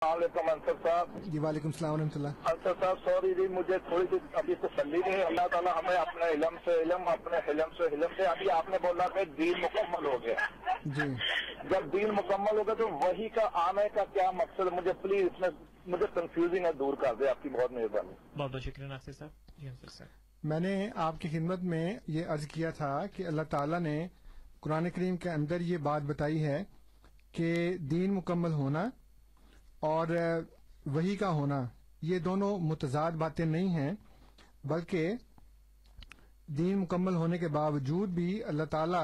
वालेकुम अंसर साहब। जी वालेकुम सलाम व रहमतुल्लाह। अंसर साहब सॉरी जी, मुझे थोड़ी सी अभी तसल्ली नहीं है। अल्लाह ताला हमें अपने इल्म से इल्म, अपने हिलम से हिलम से। अभी आपने बोला कि दीन मुकम्मल हो गया जी। जब दीन मुकम्मल हो गया तो वही का आने का क्या मकसद? मुझे प्लीज इसमें मुझे कंफ्यूजिंग है, दूर कर दे, आपकी बहुत मेहरबानी। बहुत बहुत शुक्रिया नासिर साहब। जी अंसर साहब, मैंने आपकी खिदमत में ये अर्ज किया था कि अल्लाह ताला ने कुरान करीम के अंदर ये बात बताई है कि दीन मुकम्मल होना और वही का होना ये दोनों मुतजाद बातें नहीं हैं, बल्कि दीन मुकम्मल होने के बावजूद भी अल्लाह ताला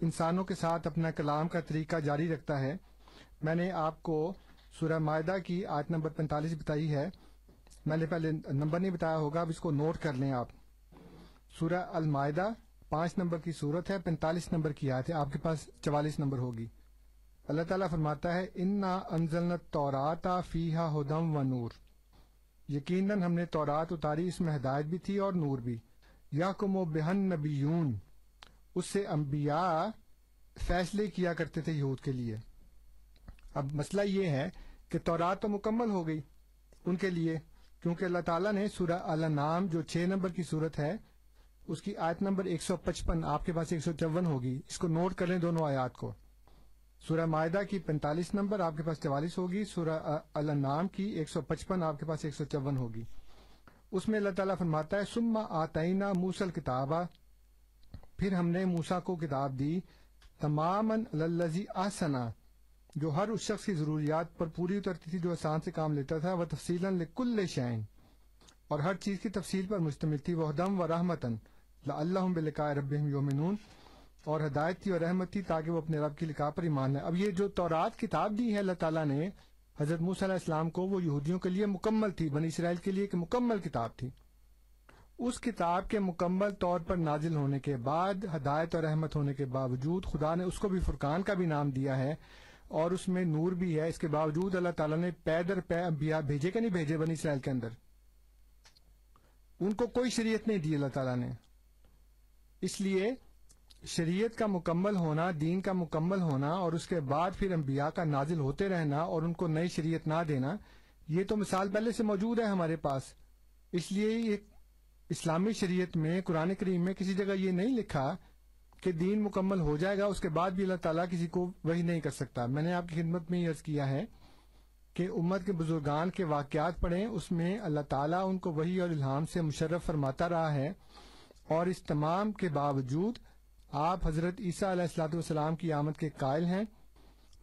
इंसानों के साथ अपना कलाम का तरीका जारी रखता है। मैंने आपको सूरह मायदा की आयत नंबर 45 बताई है। मैंने पहले नंबर नहीं बताया होगा, अब इसको नोट कर लें आप। सूरह अल मायदा 5 नंबर की सूरत है, 45 नंबर की आयत है, आपके पास 44 नंबर होगी। अल्लाह ताला फरमाता है, इन्ना अंज़लना तौराता फीहा हुदम व नूर, यकीनन हमने तौरात उतारी, इसमें हिदायत भी थी और नूर भी। यहकुमु बिहन नबियून, उससे अंबिया फैसले किया करते थे यहूद के लिए। अब मसला ये है कि तौरात तो मुकम्मल हो गई उनके लिए, क्योंकि अल्लाह ताला ने सूरह अल अनाम जो 6 नंबर की सूरत है उसकी आयत नंबर 155, आपके पास 154 होगी, इसको नोट कर लें दोनों आयात को। सूरह मायदा की 45 नंबर आपके पास 44 होगी, सूरह अल अनाम की 155 आपके पास 154 होगी। उसमें अल्लाह ताला फरमाता है, सुम्मा आतईना मूसल किताबा, फिर हमने मूसा को किताब दी, तमामन लल्लजी आसना, जो हर उस शख्स की जरूरियात पर पूरी उतरती थी जो आसान से काम लेता था, वह तफसीलन लिकुल्ल शैइन, और हर चीज की तफसील पर मुश्तमिल थी, वह हुदम व रहमतन लअल्लहुम बिलिकाए रब्बिहिम युमिनून, और हदायत थी और रहमत थी ताकि वो अपने रब की लिकाह पर ईमान लाए। अब ये जो तौरात किताब दी है अल्लाह ताला ने हजरत मूसा अलैहि सलाम को, वो यहूदियों के लिए मुकम्मल थी, बनी इसराइल के लिए एक मुकम्मल किताब थी। उस किताब के मुकम्मल तौर पर नाजिल होने के बाद, हदायत और रहमत होने के बावजूद, खुदा ने उसको भी फुरकान का भी नाम दिया है और उसमें नूर भी है। इसके बावजूद अल्लाह ताला ने पै दर पै अंबिया भेजे कि नहीं भेजे बनी इसराइल के अंदर? उनको कोई शरीयत नहीं दी अल्लाह ताला ने। इसलिए शरीयत का मुकम्मल होना, दीन का मुकम्मल होना और उसके बाद फिर अंबिया का नाजिल होते रहना और उनको नई शरीयत ना देना, ये तो मिसाल पहले से मौजूद है हमारे पास। इसलिए ये इस्लामी शरीयत में, कुरान करीम में किसी जगह ये नहीं लिखा कि दीन मुकम्मल हो जाएगा उसके बाद भी अल्लाह ताला किसी को वही नहीं कर सकता। मैंने आपकी खिदमत में ये अर्ज किया है कि उम्मत के बुजुर्गान के वाकयात पढ़ें, उसमें अल्लाह ताला उनको वही और इल्हाम से मुशर्रफ फरमाता रहा है, और इस तमाम के बावजूद आप हजरत ईसा अलैहिस्सलाम की आमद के कायल हैं।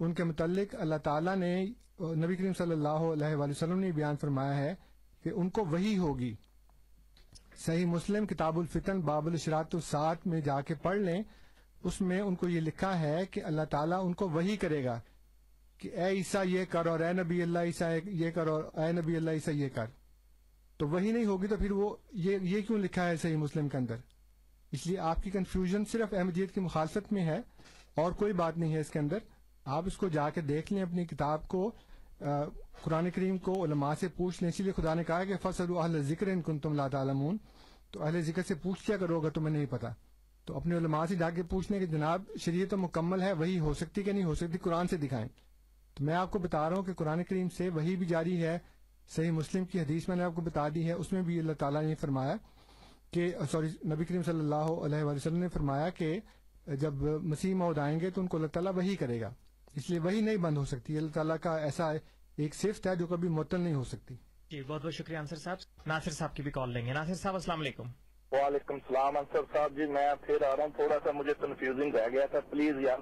उनके मुतल्लिक अल्लाह ताला ने, नबी करीम सल्लल्लाहु अलैहि वसल्लम ने बयान फरमाया है कि उनको वही होगी। सही मुस्लिम किताबुल फितन बाबुल इशरातुस सात में जाके पढ़ लें, उसमें उनको ये लिखा है कि अल्लाह ताला उनको वही करेगा कि ए ईसा ये कर, और ए नबी अल्लाह ईसा ये कर, और ए नबी अल्लाह ईसा ये कर। तो वही नहीं होगी तो फिर वो ये क्यों लिखा है सही मुस्लिम के अंदर? इसलिए आपकी कंफ्यूजन सिर्फ अहमदियत की मुखालफत में है और कोई बात नहीं है इसके अंदर। आप इसको जाके देख लें, अपनी किताब को, कुरान करीम को उलमा से पूछ लें। इसीलिए खुदा ने कहा कि फसलू अहल ज़िक्र इन कुंतुम ला तालमून, तो अहले जिक्र से पूछ लिया करोगे तुम्हें नहीं पता, तो अपने उलमा से जाके पूछ लें कि जनाब शरीयत तो मुकम्मल है, वही हो सकती कि नहीं हो सकती, कुरान से दिखाएं। तो मैं आपको बता रहा हूँ कि कुरान करीम से वही भी जारी है। सही मुस्लिम की हदीस मैंने आपको बता दी है, उसमें भी अल्लाह ताला ने फरमाया कि, सॉरी, नबी करीम सल्लल्लाहु अलैहि वसल्लम ने फरमाया कि जब मसीह मौद आएंगे तो उनको अल्लाह ताला वही करेगा। इसलिए वही नहीं बंद हो सकती। अल्लाह ताला का ऐसा एक सिफ्त है जो कभी मुअत्तल नहीं हो सकती। जी बहुत बहुत शुक्रिया अंसर साहब। नासिर साहब की भी कॉल लेंगे। नासिर साहब अस्सलाम वालेकुम। वालेकुम सलाम अंसर साहब जी, मैं फिर आ रहा हूँ, थोड़ा सा मुझे कंफ्यूजिंग रह गया था, प्लीज यार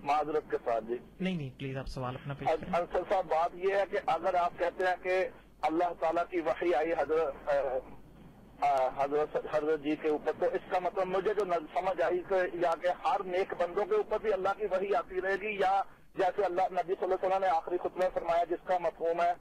माजरत के साथ जी। नहीं प्लीज आप सवाल अपना पेश करें। अंसर साहब बात यह है कि अगर आप कहते हैं कि अल्लाह ताला की वही आई हजरत जी के ऊपर, तो इसका मतलब मुझे जो समझ आई कि या कि हर नेक बंदों के ऊपर भी अल्लाह की वही आती रहेगी, या जैसे अल्लाह नबी सल्लल्लाहु अलैहि वसल्लम ने आखिरी खुतबे में फरमाया जिसका मफहूम है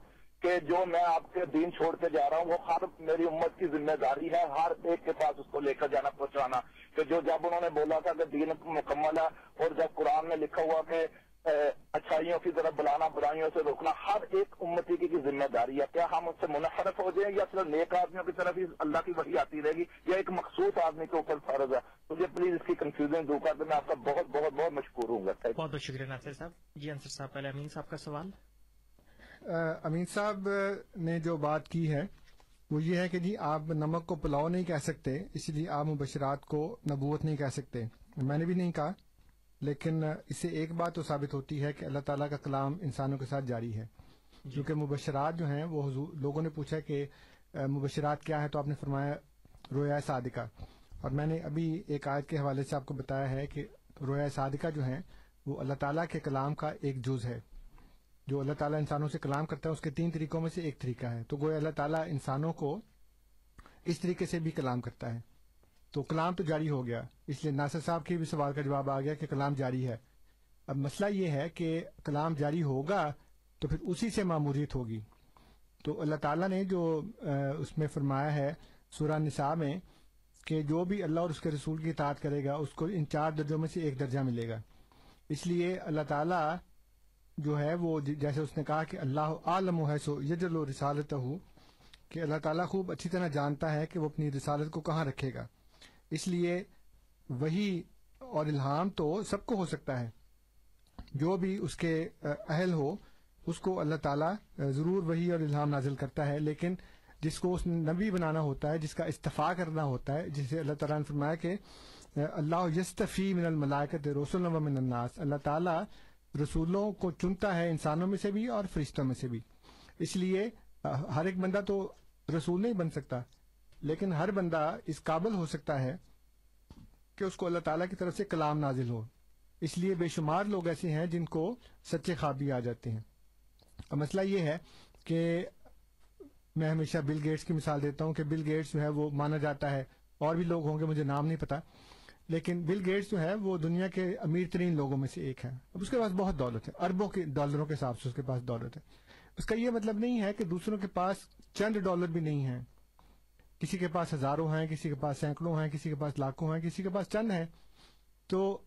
कि जो मैं आपके दीन छोड़ के जा रहा हूँ वो हर मेरी उम्मत की जिम्मेदारी है, हर एक के पास उसको लेकर जाना, पहुंचाना। कि जो जब उन्होंने बोला था कि दीन मुकम्मल है, और जब कुरान में लिखा हुआ कि अच्छाइयों की तरफ बुलाना, बुराइयों से रोकना हर एक उम्मती की जिम्मेदारी है, क्या हम उससे मुनहरफ हो जाए, या सिर्फ नेक आदमियों की तरफ ही अल्लाह की वही आती रहेगी, या एक मखसूस आदमी के ऊपर फर्ज है? मुझे प्लीज इसकी कंफ्यूजन दूर कर दे, मैं आपका बहुत बहुत बहुत मशकूर हूँ। बहुत बहुत शुक्रिया नासिर साहब। जी अंसर साहब, पहले अमीन साहब का सवाल। امین صاحب نے جو بات کی ہے وہ یہ ہے کہ جی آپ نمک کو پلاؤ نہیں کہہ سکتے، اس لیے آپ مبشرات کو نبوت نہیں کہہ سکتے. میں نے بھی نہیں کہا، لیکن اس سے ایک بات تو ثابت ہوتی ہے کہ اللہ تعالیٰ کا کلام انسانوں کے ساتھ جاری ہے. کیونکہ مبشرات جو ہیں وہ لوگوں نے پوچھا کہ مبشرات کیا ہے، تو آپ نے فرمایا رویا صادقہ. اور میں نے ابھی ایک آیت کے حوالے سے آپ کو بتایا ہے کہ رویا صادقہ جو ہیں وہ اللہ تعالیٰ کے کلام کا ایک جز ہے. جو اللہ تعالیٰ انسانوں سے کلام کرتا ہے اس کے 3 طریقوں میں سے ایک طریقہ ہے. تو گویا اللہ تعالیٰ انسانوں کو اس طریقے سے بھی کلام کرتا ہے. تو کلام تو جاری ہو گیا، اس لیے ناصر صاحب کے بھی سوال کا جواب آ گیا کہ کلام جاری ہے. اب مسئلہ یہ ہے کہ کلام جاری ہوگا تو پھر اسی سے ماموریت ہوگی. تو اللہ تعالیٰ نے جو اس میں فرمایا ہے سورہ نساء میں کہ جو بھی اللہ اور اس کے رسول کی اطاعت کرے گا اس کو ان 4 درجوں میں سے ایک درجہ ملے گا. اس لیے اللہ تعالیٰ جو ہے وہ جیسے اس نے کہا کہ اللہ عالم ہے سو یجل رسالتہ، کہ اللہ تعالیٰ خوب اچھی طرح جانتا ہے کہ وہ اپنی رسالت کو کہاں رکھے گا. اس لیے وحی اور الہام تو سب کو ہو سکتا ہے، جو بھی اس کے اہل ہو اس کو اللہ تعالیٰ ضرور وحی اور الہام نازل کرتا ہے. لیکن جس کو اس نے نبی بنانا ہوتا ہے، جس کا استفاع کرنا ہوتا ہے، جسے اللہ تعالیٰ نے فرمایا کہ اللہ یستفی من الملائکۃ رسلا ومن الناس، اللہ تعالیٰ رسولوں کو چنتا ہے انسانوں میں سے بھی اور فرشتوں میں سے بھی. اس لیے ہر ایک بندہ تو رسول نہیں بن سکتا، لیکن ہر بندہ اس قابل ہو سکتا ہے کہ اس کو اللہ تعالیٰ کی طرف سے کلام نازل ہو. اس لیے بے شمار لوگ ایسے ہیں جن کو سچے خواب بھی آ جاتے ہیں. اب مسئلہ یہ ہے کہ میں ہمیشہ بل گیٹس کی مثال دیتا ہوں کہ بل گیٹس جو ہے وہ مانا جاتا ہے، اور بھی لوگ ہوں گے مجھے نام نہیں پتا، لیکن بل گیٹس جو ہے وہ دنیا کے امیر ترین لوگوں میں سے ایک ہے. اب اس کے پاس بہت دولت ہے، اربوں کے ڈالروں کے حساب سے اس کے پاس دولت ہے. اس کا یہ مطلب نہیں ہے کہ دوسروں کے پاس چند ڈالر بھی نہیں ہیں. کسی کے پاس ہزاروں ہیں، کسی کے پاس سینکڑوں ہیں، کسی کے پاس لاکھوں ہیں، کسی کے پاس چند ہیں. تو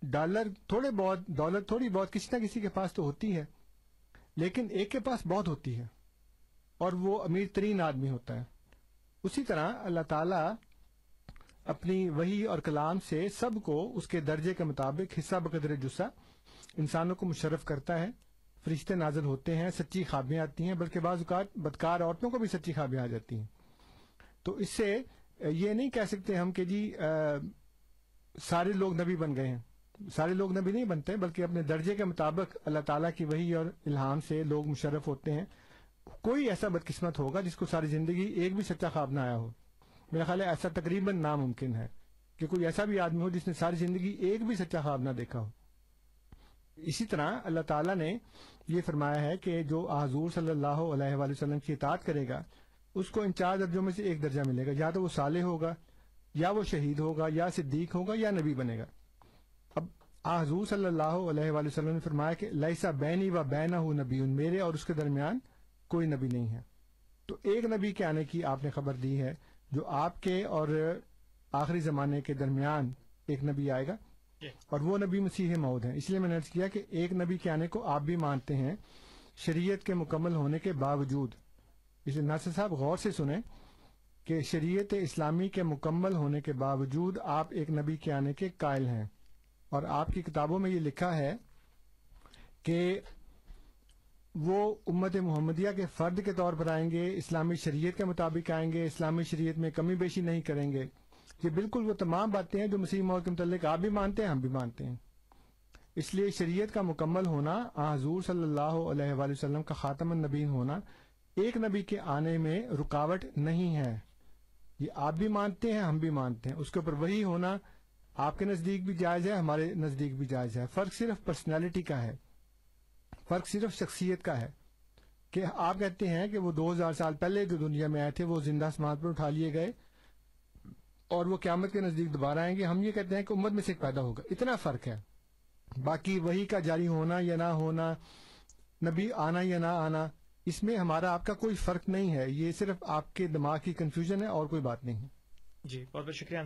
ڈالر تھوڑے بہت، دولت تھوڑی بہت کسی نہ کسی کے پاس تو ہوتی ہے، لیکن ایک کے پاس بہت ہوتی ہے اور وہ امیر ترین آدمی ہوتا ہے. اسی طرح اللہ تعالیٰ اپنی وحی اور کلام سے سب کو اس کے درجے کے مطابق حصہ بقدر جسہ انسانوں کو مشرف کرتا ہے. فرشتے نازل ہوتے ہیں، سچی خوابیاں آتی ہیں، بلکہ بعض اوقات بدکار عورتوں کو بھی سچی خوابیاں آ جاتی ہیں. تو اس سے یہ نہیں کہہ سکتے ہم کہ جی سارے لوگ نبی بن گئے ہیں. سارے لوگ نبی نہیں بنتے، بلکہ اپنے درجے کے مطابق اللہ تعالیٰ کی وحی اور الہام سے لوگ مشرف ہوتے ہیں. کوئی ایسا بدقسمت ہوگا جس کو ساری زندگی ایک بھی سچا خواب نہ آیا ہو. میرا خیال ہے ایسا تقریباً ناممکن ہے کہ کوئی ایسا بھی آدمی ہو جس نے ساری زندگی ایک بھی سچا خواب نہ دیکھا ہو. اسی طرح اللہ تعالیٰ نے یہ فرمایا ہے کہ جو حضور صلی اللہ علیہ وآلہ وسلم کی اطاعت کرے گا اس کو ان 4 درجوں میں سے ایک درجہ ملے گا. یا تو وہ صالح ہوگا، یا وہ شہید ہوگا، یا صدیق ہوگا، یا نبی بنے گا. اب حضور صلی اللہ علیہ وآلہ وسلم نے فرمایا کہ لیسا بینی و بینہ نبی، میرے اور اس کے درمیان کوئی نبی نہیں ہے. تو ایک نبی کے آنے کی آپ نے خبر دی ہے، جو آپ کے اور آخری زمانے کے درمیان ایک نبی آئے گا، اور وہ نبی مسیح موعود ہیں. اس لیے میں نے عرض کیا کہ ایک نبی کے آنے کو آپ بھی مانتے ہیں شریعت کے مکمل ہونے کے باوجود. اس لیے ناصر صاحب غور سے سنیں کہ شریعت اسلامی کے مکمل ہونے کے باوجود آپ ایک نبی کے آنے کے قائل ہیں. اور آپ کی کتابوں میں یہ لکھا ہے کہ وہ امت محمدیہ کے فرد کے طور پر آئیں گے، اسلامی شریعت کے مطابق آئیں گے، اسلامی شریعت میں کمی بیشی نہیں کریں گے. یہ بالکل وہ تمام باتیں ہیں جو مسیح موعود کے متعلق آپ بھی مانتے ہیں، ہم بھی مانتے ہیں. اس لیے شریعت کا مکمل ہونا، حضور صلی اللہ علیہ وآلہ وسلم کا خاتم النبیین ہونا ایک نبی کے آنے میں رکاوٹ نہیں ہے. یہ آپ بھی مانتے ہیں، ہم بھی مانتے ہیں. اس کے اوپر وہی ہونا آپ کے نزدیک بھی جائز ہے، ہمارے نزدیک بھی جائز ہے. فرق صرف پرسنالٹی کا ہے، فرق صرف شخصیت کا ہے. کہ آپ کہتے ہیں کہ وہ 2000 سال پہلے جو دنیا میں آئے تھے وہ زندہ آسمان پر اٹھا لیے گئے اور وہ قیامت کے نزدیک دوبارہ آئیں گے. ہم یہ کہتے ہیں کہ امت میں سے ایک پیدا ہوگا. اتنا فرق ہے. باقی وہی کا جاری ہونا یا نہ ہونا، نبی آنا یا نہ آنا، اس میں ہمارا آپ کا کوئی فرق نہیں ہے. یہ صرف آپ کے دماغ کی کنفیوژن ہے اور کوئی بات نہیں ہے. جی بہت بہت شکریہ.